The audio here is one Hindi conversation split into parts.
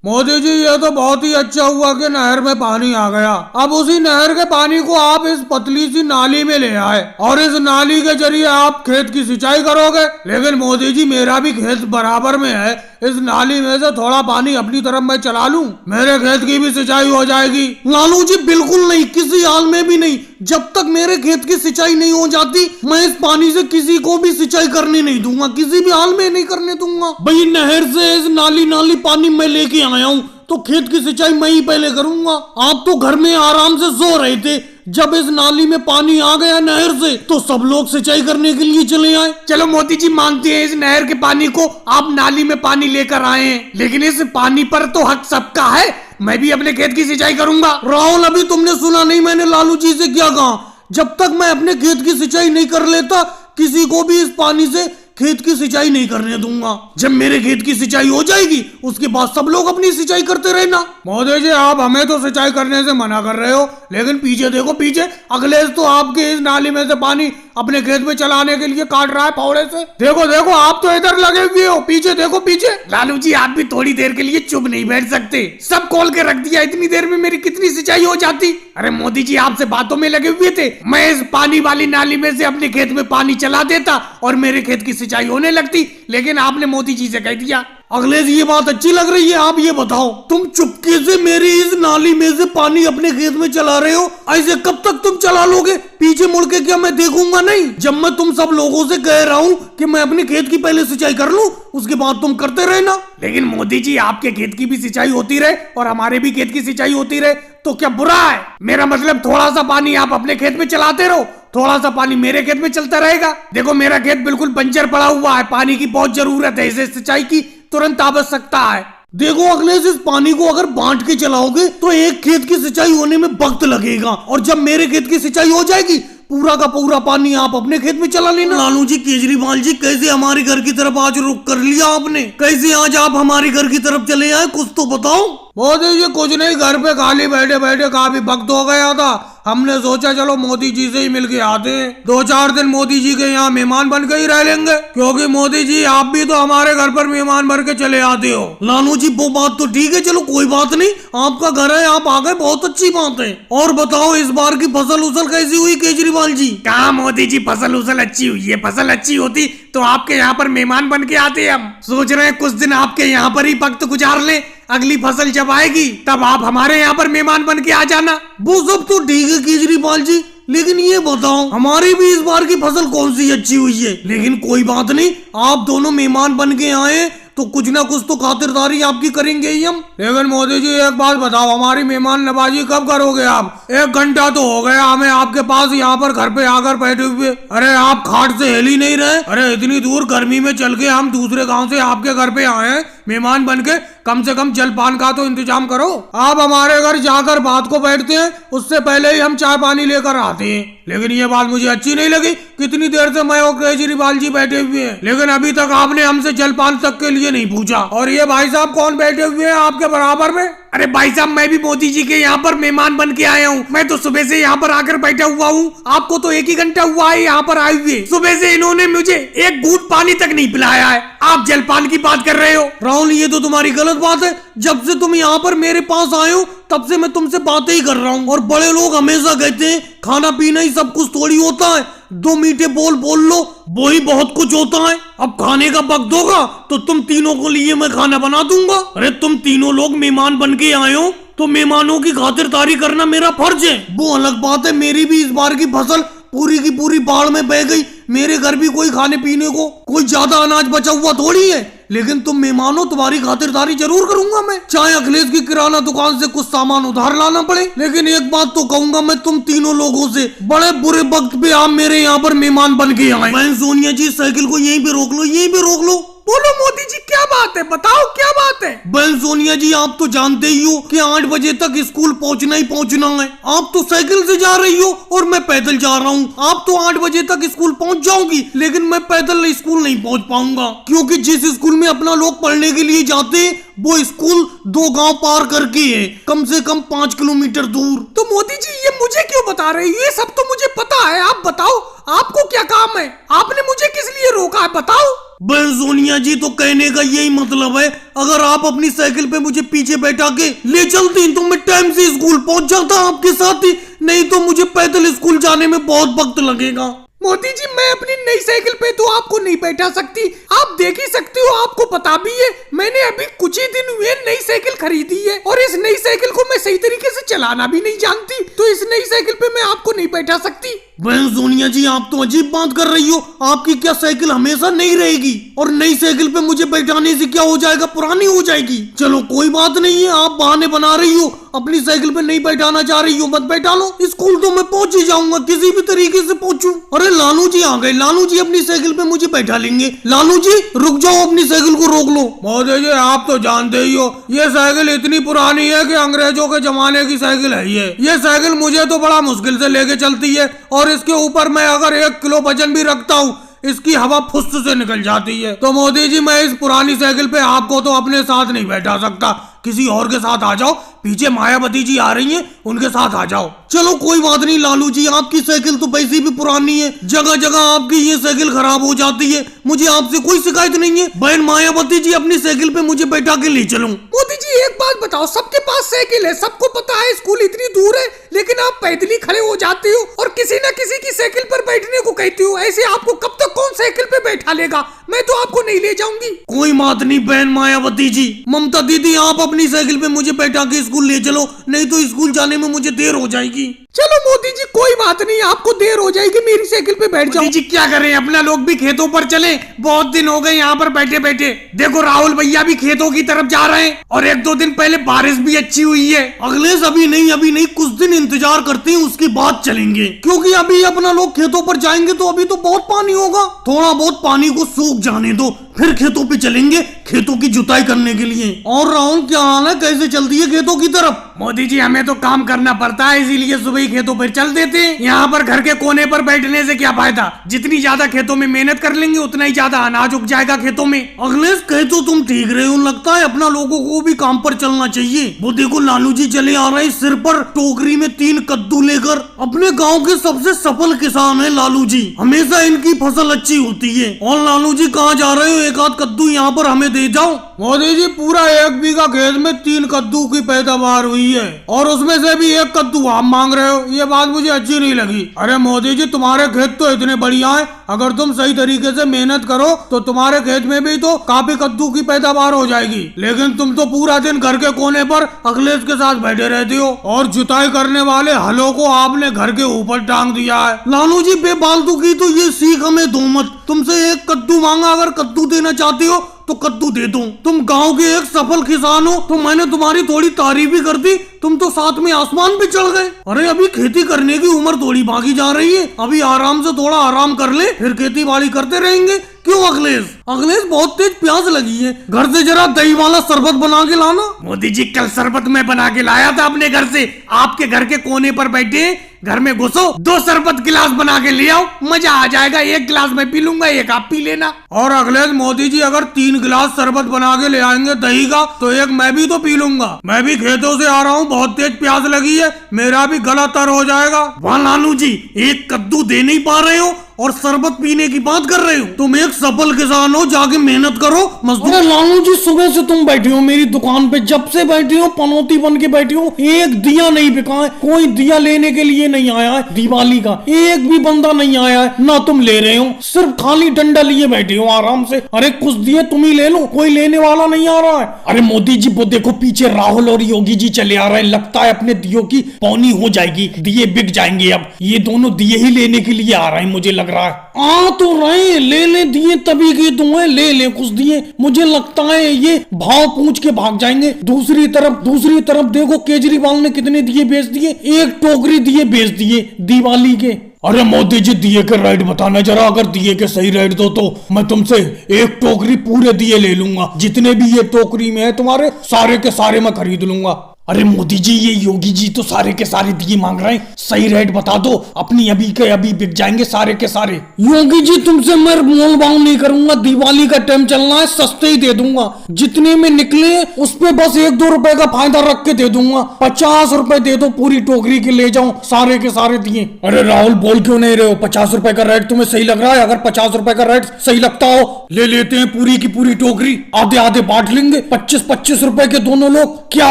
मोदी जी ये तो बहुत ही अच्छा हुआ कि नहर में पानी आ गया। अब उसी नहर के पानी को आप इस पतली सी नाली में ले आए और इस नाली के जरिए आप खेत की सिंचाई करोगे। लेकिन मोदी जी मेरा भी खेत बराबर में है, इस नाली में से थोड़ा पानी अपनी तरफ मैं चला लूं, मेरे खेत की भी सिंचाई हो जाएगी। लालू जी बिल्कुल नहीं, किसी हाल में भी नहीं। जब तक मेरे खेत की सिंचाई नहीं हो जाती मैं इस पानी से किसी को भी सिंचाई करने नहीं दूंगा, किसी भी हाल में नहीं करने दूंगा। भाई नहर से इस नाली पानी मैं लेके आया हूँ तो खेत की सिंचाई मैं ही पहले करूंगा। आप तो घर में आराम से सो रहे थे, जब इस नाली में पानी आ गया नहर से तो सब लोग सिंचाई करने के लिए चले आए। चलो मोदी जी मानते हैं इस नहर के पानी को आप नाली में पानी लेकर आए हैं, लेकिन इस पानी पर तो हक सबका है, मैं भी अपने खेत की सिंचाई करूंगा। राहुल अभी तुमने सुना नहीं मैंने लालू जी से क्या कहा? जब तक मैं अपने खेत की सिंचाई नहीं कर लेता किसी को भी इस पानी से खेत की सिंचाई नहीं करने दूंगा। जब मेरे खेत की सिंचाई हो जाएगी उसके बाद सब लोग अपनी सिंचाई करते रहना। मोदी जी आप हमें तो सिंचाई करने से मना कर रहे हो, लेकिन पीछे देखो, पीछे अखिलेश तो आपके इस नाली में से पानी अपने खेत में चलाने के लिए काट रहा है फावड़े से। देखो देखो आप तो इधर लगे हुए हो, पीछे देखो पीछे। लालू जी आप भी थोड़ी देर के लिए चुप नहीं बैठ सकते, सब खोल के रख दिया, इतनी देर में मेरी कितनी सिंचाई हो जाती। अरे मोदी जी आपसे बातों में लगे हुए थे, मैं इस पानी वाली नाली में से अपने खेत में पानी चला देता और मेरे खेत की सिंचाई होने लगती, लेकिन आपने मोदी जी से कह दिया। अखिलेश ये बात अच्छी लग रही है, आप ये बताओ तुम चुपके से मेरी इस नाली में से पानी अपने खेत में चला रहे हो, ऐसे कब तक तुम चला लोगे? पीछे मुड़ के क्या मैं देखूंगा नहीं? जब मैं तुम सब लोगों से कह रहा हूँ कि मैं अपने खेत की पहले सिंचाई कर लूं उसके बाद तुम करते रहना। लेकिन मोदी जी आपके खेत की भी सिंचाई होती रहे और हमारे भी खेत की सिंचाई होती रहे तो क्या बुरा है? मेरा मतलब थोड़ा सा पानी आप अपने खेत में चलाते रहो, थोड़ा सा पानी मेरे खेत में चलता रहेगा। देखो मेरा खेत बिल्कुल बंजर पड़ा हुआ है, पानी की बहुत जरूरत है, इसे सिंचाई की तुरंत आवश्यकता है। देखो अखिलेश इस पानी को अगर बांट के चलाओगे तो एक खेत की सिंचाई होने में वक्त लगेगा और जब मेरे खेत की सिंचाई हो जाएगी पूरा का पूरा पानी आप अपने खेत में चला लेना। लालू जी केजरीवाल जी कैसे हमारे घर की तरफ आज रुक कर लिया आपने? कैसे आज आप हमारे घर की तरफ चले आए कुछ तो बताओ। मोदी जी कुछ नहीं, घर पे खाली बैठे बैठे काफी वक्त हो गया था, हमने सोचा चलो मोदी जी से ही मिल के आते हैं, 2-4 दिन मोदी जी के यहाँ मेहमान बन के ही रह लेंगे, क्योंकि मोदी जी आप भी तो हमारे घर पर मेहमान बन के चले आते हो। लालू जी वो बात तो ठीक है, चलो कोई बात नहीं, आपका घर है आप आ गए, बहुत अच्छी बात है। और बताओ इस बार की फसल उसल कैसी हुई केजरीवाल जी? कहा मोदी जी फसल उसल अच्छी हुई है, फसल अच्छी होती तो आपके यहाँ पर मेहमान बन के आते। हम सोच रहे हैं कुछ दिन आपके यहाँ पर ही वक्त गुजार ले, अगली फसल जब आएगी तब आप हमारे यहाँ पर मेहमान बन के आ जाना। वो सब तो ठीक है केजरीवाल जी, लेकिन ये बताओ हमारी भी इस बार की फसल कौन सी अच्छी हुई है? लेकिन कोई बात नहीं, आप दोनों मेहमान बन के आए तो कुछ ना कुछ तो खातिरदारी आपकी करेंगे ही हम। लेकिन मोदी जी एक बात बताओ, हमारी मेहमान नवाजी कब करोगे आप? 1 घंटा तो हो गया हमें आपके पास यहाँ पर घर पे आकर बैठे हुए, अरे आप खाट से हिल ही नहीं रहे। अरे इतनी दूर गर्मी में चल के हम दूसरे गांव से आपके घर पे आए हैं मेहमान बन के, कम से कम जलपान का तो इंतजाम करो। आप हमारे घर जाकर बात को बैठते हैं, उससे पहले ही हम चाय पानी लेकर आते हैं। लेकिन ये बात मुझे अच्छी नहीं लगी, कितनी देर से मैं और केजरीवाल जी बैठे हुए हैं, लेकिन अभी तक आपने हमसे जलपान तक के लिए नहीं पूछा। और ये भाई साहब कौन बैठे हुए हैं आपके बराबर में? अरे भाई साहब मैं भी मोदी जी के यहाँ पर मेहमान बन के आया हूँ, मैं तो सुबह से यहाँ पर आकर बैठा हुआ हूँ, आपको तो 1 ही घंटा हुआ है यहाँ पर आए हुए, सुबह से इन्होंने मुझे एक घूंट पानी तक नहीं पिलाया है, आप जलपान की बात कर रहे हो। राहुल ये तो तुम्हारी गलत बात है, जब से तुम यहाँ पर मेरे पास आए हो तब से मैं तुमसे बातें ही कर रहा हूँ। और बड़े लोग हमेशा कहते हैं खाना पीना ही सब कुछ थोड़ी होता है, 2 मीठे बोल बोल लो वो ही बहुत कुछ होता है। अब खाने का वक्त होगा तो तुम तीनों को लिए मैं खाना बना दूंगा। अरे तुम तीनों लोग मेहमान बन के आए हो तो मेहमानों की खातिरदारी करना मेरा फर्ज है। वो अलग बात है मेरी भी इस बार की फसल पूरी की पूरी बाढ़ में बह गई, मेरे घर भी कोई खाने पीने को कोई ज्यादा अनाज बचा हुआ थोड़ी है, लेकिन तुम मेहमान हो तुम्हारी खातिरदारी जरूर करूंगा मैं, चाहे अखिलेश की किराना दुकान से कुछ सामान उधार लाना पड़े। लेकिन एक बात तो कहूंगा मैं तुम तीनों लोगों से, बड़े बुरे वक्त पे आप मेरे यहाँ पर मेहमान बन के आए। बहन सोनिया जी साइकिल को यहीं पे रोक लो, यहीं पे रोक लो। बोलो मोदी जी क्या बात है, बताओ क्या बात है? बहन सोनिया जी आप तो जानते ही हो कि 8 बजे तक स्कूल पहुंचना ही पहुंचना है, आप तो साइकिल से जा रही हो और मैं पैदल जा रहा हूँ। आप तो 8 बजे तक स्कूल पहुंच जाओगी लेकिन मैं पैदल स्कूल नहीं पहुंच पाऊंगा, क्योंकि जिस स्कूल में अपना लोग पढ़ने के लिए जाते हैं वो स्कूल 2 गांव पार करके है, कम से कम 5 किलोमीटर दूर। तो मोदी जी ये मुझे क्यों बता रहे हैं? ये सब तो मुझे पता है। आप बताओ आपको क्या काम है? आपने मुझे किस लिए रोका है बताओ? बहन सोनिया जी, तो कहने का यही मतलब है, अगर आप अपनी साइकिल पे मुझे पीछे बैठा के ले चलती तो मैं टाइम से स्कूल पहुंच जाता आपके साथ ही, नहीं तो मुझे पैदल स्कूल जाने में बहुत वक्त लगेगा। मोदी जी मैं अपनी नई साइकिल पे तो आपको नहीं बैठा सकती, आप देख ही सकते हो, आपको पता भी है मैंने अभी कुछ ही दिन हुए नई साइकिल खरीदी है और इस नई साइकिल को मैं सही तरीके से चलाना भी नहीं जानती, तो इस नई साइकिल पे मैं आपको नहीं बैठा सकती। बहन सोनिया जी, आप तो अजीब बात कर रही हो। आपकी क्या साइकिल हमेशा नहीं रहेगी? और नई साइकिल पे मुझे बैठाने से क्या हो जाएगा? पुरानी हो जाएगी। चलो कोई बात नहीं है, आप बहाने बना रही हो, अपनी साइकिल पे नहीं बैठाना चाह रही हो, मत बैठा लो। स्कूल तो मैं पहुंच ही जाऊंगा, किसी भी तरीके से पहुंचूं। अरे लालू जी आ गए, लालू जी अपनी साइकिल पे मुझे बैठा लेंगे। लालू जी रुक जाओ, अपनी साइकिल को रोक लो। मोदी जी आप तो जानते ही हो ये साइकिल इतनी पुरानी है कि अंग्रेजों के जमाने की साइकिल है ये साइकिल मुझे तो बड़ा मुश्किल से लेके चलती है, और इसके ऊपर मैं अगर 1 किलो वजन भी रखता हूँ इसकी हवा फुस से निकल जाती है। तो मोदी जी मैं इस पुरानी साइकिल पे आपको तो अपने साथ नहीं बैठा सकता, किसी और के साथ आ जाओ। पीछे मायावती जी आ रही हैं, उनके साथ आ जाओ। चलो कोई बात नहीं लालू जी, आपकी साइकिल तो वैसे भी पुरानी है, जगह जगह आपकी ये साइकिल खराब हो जाती है, मुझे आपसे कोई शिकायत नहीं है। बहन मायावती जी अपनी साइकिल पे मुझे बैठा के ले चलो। मोदी जी एक बात बताओ, सबके पास साइकिल है, सबको पता है स्कूल इतनी दूर है, लेकिन आप पैदल ही खड़े हो जाते हो और किसी न किसी की साइकिल पर बैठने को कहते हो। ऐसे आपको कब तक कौन साइकिल पे बैठा लेगा? मैं तो आपको नहीं ले जाऊंगी। कोई बात नहीं बहन मायावती जी, ममता दीदी आप अपनी साइकिल पे मुझे बैठा के स्कूल ले चलो, नहीं तो स्कूल जाने में मुझे देर हो जाएगी। चलो मोदी जी कोई बात नहीं, आपको देर हो जाएगी, मेरी साइकिल पे बैठ जाओ। मोदी जी क्या करें, अपना लोग भी खेतों पर चले, बहुत दिन हो गए यहाँ पर बैठे बैठे। देखो राहुल भैया भी खेतों की तरफ जा रहे हैं और 1-2 दिन पहले बारिश भी अच्छी हुई है। अखिलेश अभी नहीं, कुछ दिन इंतजार करते हैं, उसके बाद चलेंगे, क्योंकि अभी अपना लोग खेतों पर जाएंगे तो अभी तो बहुत पानी होगा। थोड़ा बहुत पानी को सूख जाने दो, फिर खेतों पे चलेंगे खेतों की जुताई करने के लिए। और राहुल क्या हाल है, कैसे चलती है खेतों की तरफ? मोदी जी हमें तो काम करना पड़ता है, इसीलिए सुबह ही खेतों पर चल देते हैं। यहाँ पर घर के कोने पर बैठने से क्या फायदा, जितनी ज्यादा खेतों में मेहनत कर लेंगे उतना ही ज्यादा अनाज उग जाएगा खेतों में। अखिलेश कहे तो तुम ठीक रहे हो, लगता है अपना लोगों को भी काम पर चलना चाहिए। वो देखो लालू जी चले आ रहे हैं, सिर पर टोकरी में 3 कद्दू लेकर। अपने गाँव के सबसे सफल किसान है लालू जी, हमेशा इनकी फसल अच्छी होती है। और लालू जी कहाँ जा रहे हो? 1 आध कद्दू यहाँ पर हमें दे जाओ। मोदी जी पूरा 1 बीघा खेत में 3 कद्दू की पैदावार हुई है और उसमें से भी 1 कद्दू आप मांग रहे हो, ये बात मुझे अच्छी नहीं लगी। अरे मोदी जी तुम्हारे खेत तो इतने बढ़िया हैं, अगर तुम सही तरीके से मेहनत करो तो तुम्हारे खेत में भी तो काफी कद्दू की पैदावार हो जाएगी, लेकिन तुम तो पूरा दिन घर के कोने पर अखिलेश के साथ बैठे रहते हो और जुताई करने वाले हलों को आपने घर के ऊपर टांग दिया है। लालू जी बेफालतू की तो ये सीख हमें दो मत। तुमसे 1 कद्दू मांगा, अगर कद्दू देना चाहती हो तो कद्दू दे दो। तुम गांव के एक सफल किसान हो तो मैंने तुम्हारी थोड़ी तारीफ भी कर दी, तुम तो साथ में आसमान पे चढ़ गए। अरे अभी खेती करने की उम्र थोड़ी बाकी जा रही है, अभी आराम से थोड़ा आराम कर ले, फिर खेती बाड़ी करते रहेंगे। क्यों अखिलेश? अखिलेश बहुत तेज प्यास लगी है, घर से जरा दही वाला शरबत बना के लाना। मोदी जी कल शरबत मैं बना के लाया था अपने घर से, आपके घर के कोने पर बैठे घर में घुसो, 2 शरबत गिलास बना के ले आओ, मजा आ जाएगा। 1 गिलास मैं पी लूंगा, 1 आप पी लेना। और अखिलेश मोदी जी अगर 3 गिलास शरबत बना के ले आएंगे दही का तो 1 मैं भी तो पी लूंगा। मैं भी खेतों से आ रहा हूँ, बहुत तेज प्यास लगी है, मेरा भी गला तर हो जाएगा। वाह लालू जी, 1 कद्दू दे नहीं पा रहे हो और शरबत पीने की बात कर रहे हो। तुम एक सफल किसान हो, जाके मेहनत करो मजदूर। अरे लालू जी सुबह से तुम बैठे हो मेरी दुकान पे, जब से बैठे हो पनौती बन के बैठे हो, 1 दिया नहीं बिका है, कोई दिया लेने के लिए नहीं आया है, दिवाली का 1 भी बंदा नहीं आया है, ना तुम ले रहे हो, सिर्फ खाली डंडा लिए बैठे हो आराम से। अरे कुछ दिए तुम ही ले लो, कोई लेने वाला नहीं आ रहा है। अरे मोदी जी वो देखो पीछे राहुल और योगी जी चले आ रहे हैं, लगता है अपने दियों की पौनी हो जाएगी, दिए बिक जाएंगे। अब ये दोनों दिए ही लेने के लिए आ रहे हैं, मुझे लग रहा है। आ तो रहे, ले ले दिए, तभी के दूं ले ले कुछ दिए, मुझे लगता है ये भाव पूछ के भाग जाएंगे। दूसरी तरफ देखो केजरीवाल ने कितने दिए बेच दिए, 1 टोकरी दिए बेच दिए दिवाली के। अरे मोदी जी दिए के रेट बताना जरा, अगर दिए के सही रेट दो तो मैं तुमसे 1 टोकरी पूरे दिए ले लूंगा, जितने भी ये टोकरी में है तुम्हारे सारे के सारे मैं खरीद लूंगा। अरे मोदी जी, ये योगी जी तो सारे के सारे दिए मांग रहे हैं। सही रेट बता दो, अपनी अभी के अभी बिक जाएंगे सारे के सारे। योगी जी तुमसे मैं मोल भाव नहीं करूंगा, दिवाली का टाइम चलना है, सस्ते ही दे दूंगा। जितने में निकले उस पे बस 1-2 रुपए का फायदा रख के दे दूंगा। 50 रुपए दे दो, पूरी टोकरी के ले जाऊं, सारे के सारे दिए। अरे राहुल, बोल क्यों नहीं रहे हो? 50 रुपए का रेट तुम्हें सही लग रहा है? अगर 50 रुपए का रेट सही लगता हो, ले लेते हैं पूरी की पूरी टोकरी, आधे आधे बांट लेंगे। 25-25 रुपए के दोनों लोग। क्या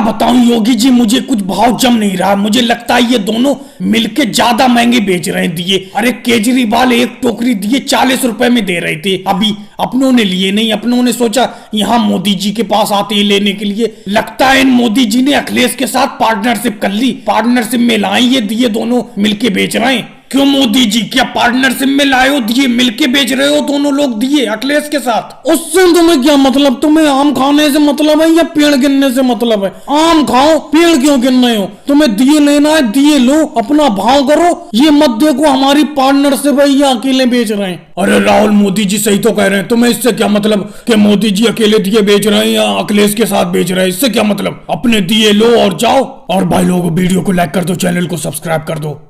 बताऊं योगी जी, मुझे कुछ भाव जम नहीं रहा। मुझे लगता है ये दोनों मिलके ज्यादा महंगे बेच रहे हैं दिए। अरे केजरीवाल एक टोकरी दिए 40 रुपए में दे रहे थे, अभी अपनों ने लिए नहीं। अपनों ने सोचा यहाँ मोदी जी के पास आते हैं लेने के लिए। लगता है इन मोदी जी ने अखिलेश के साथ पार्टनरशिप कर ली, पार्टनरशिप में लाए ये दिए दोनों मिलके बेच रहे हैं। क्यों मोदी जी, क्या पार्टनरशिप में लाए हो दिए, मिलके बेच रहे हो दोनों लोग दिए अखिलेश के साथ? उससे तुम्हें क्या मतलब? तुम्हें आम खाने से मतलब है या पेड़ गिनने से मतलब है? आम खाओ, पेड़ क्यों गिन रहे हो? तुम्हें दिए लेना है, दिए लो, अपना भाव करो। ये मत देखो हमारी पार्टनरशिप है, ये अकेले बेच रहे हैं। अरे राहुल, मोदी जी सही तो कह रहे हैं। तुम्हें इससे क्या मतलब कि मोदी जी अकेले दिए बेच रहे हैं या अखिलेश के साथ बेच रहे हैं? इससे क्या मतलब? अपने दिए लो और जाओ। और भाई लोग वीडियो को लाइक कर दो, चैनल को सब्सक्राइब कर दो।